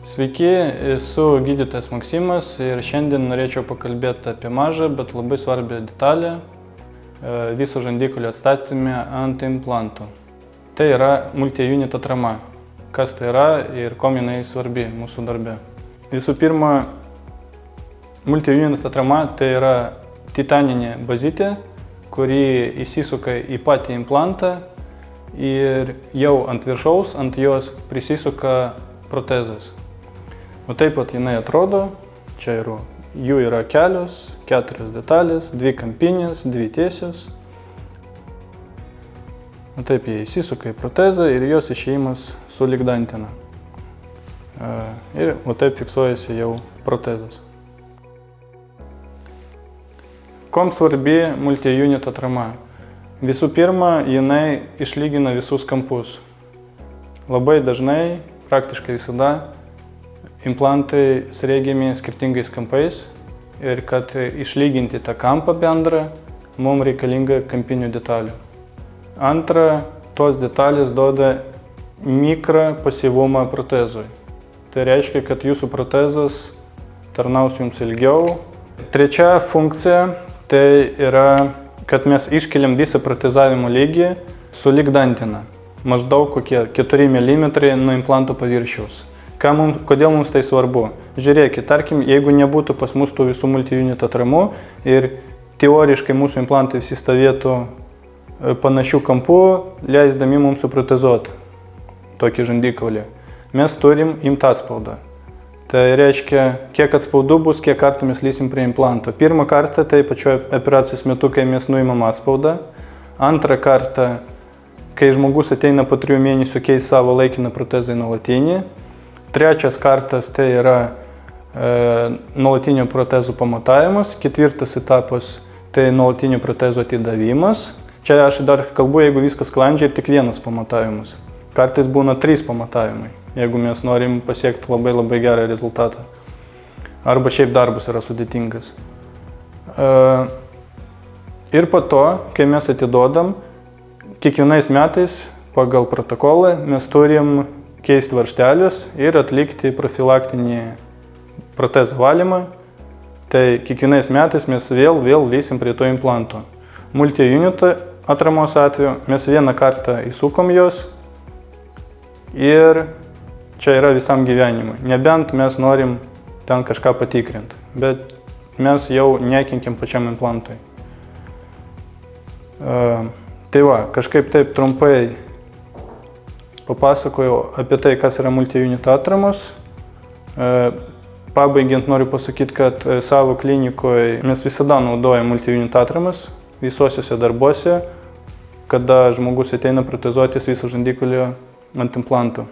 Sveiki, esu gydytojas Maksimas ir šiandien norėčiau pakalbėti apie mažą, bet labai svarbią detalę – viso žandikaulio atstatymą ant implantų. Tai yra multi-unit atrama. Kas tai yra ir kuom jinai svarbi mūsų darbe. Visų pirma, multi-unit atrama tai yra titaninė bazytė, kuri įsisuka į patį implantą ir jau ant viršaus, ant jos prisisuka protezas. O taip pat jinai atrodo, čia jų yra kelios, 4 detalės, 2 kampinės, 2 tiesios. O taip jie įsisuka į protezą ir jos išėjimas sulig dantina. Ir o taip fiksuojasi jau protezas. Kuom svarbi multi-unit atrama? Visų pirma, jinai išlygina visus kampus. Labai dažnai, praktiškai visada, implantai sriegiami skirtingais kampais ir kad išlyginti tą kampą bendrą, mums reikalinga kampinių detalių. Antra, tos detalės duoda mikrą pasyvumą protezui. Tai reiškia, kad jūsų protezas tarnaus jums ilgiau. Trečia funkcija tai yra, kad mes iškeliam visą protezavimo lygį sulig dantina. Maždaug kokie 4 mm nuo implanto paviršiaus. Kodėl mums tai svarbu? Žiūrėkit, tarkim, jeigu nebūtų pas mus tų visų multi-unit atramų ir teoriškai mūsų implantai visi stovėtų panašių kampų, leisdami mums suprotezuoti tokį žandikaulį, mes turim imti atspaudą. Tai reiškia, kiek atspaudų bus, kiek kartų mes lysim prie implanto. Pirmą kartą tai pačioje operacijos metu, kai mes nuimam atspaudą. Antrą kartą, kai žmogus ateina po 3 mėnesių keis savo laikiną protezą į nuolatinį. Trečias kartas tai yra nuolatinio protezų pamatavimas. Ketvirtas etapas tai nuolatinio protezo atidavimas. Čia aš dar kalbu, jeigu viskas sklandžiai, tik vienas pamatavimas. Kartais būna 3 pamatavimai, jeigu mes norim pasiekti labai gerą rezultatą. Arba šiaip darbas yra sudėtingas. Ir po to, kai mes atiduodam, kiekvienais metais pagal protokolą mes turim keisti varžtelius ir atlikti profilaktinį protezų valymą. Tai kiekvienais metais mes vėl lysim prie to implanto. Multi-unit atramos atveju mes vieną kartą įsukom jos ir čia yra visam gyvenimui. Nebent mes norim ten kažką patikrinti, bet mes jau nekenkiam pačiam implantui. Tai va, kažkaip taip trumpai papasakojau apie tai, kas yra multi-unit atramos. Pabaigiant noriu pasakyti, kad savo klinikoje mes visada naudojam multi-unit atramas visuosiuose darbuose, kada žmogus ateina protezuotis viso žandikaulio ant implantų.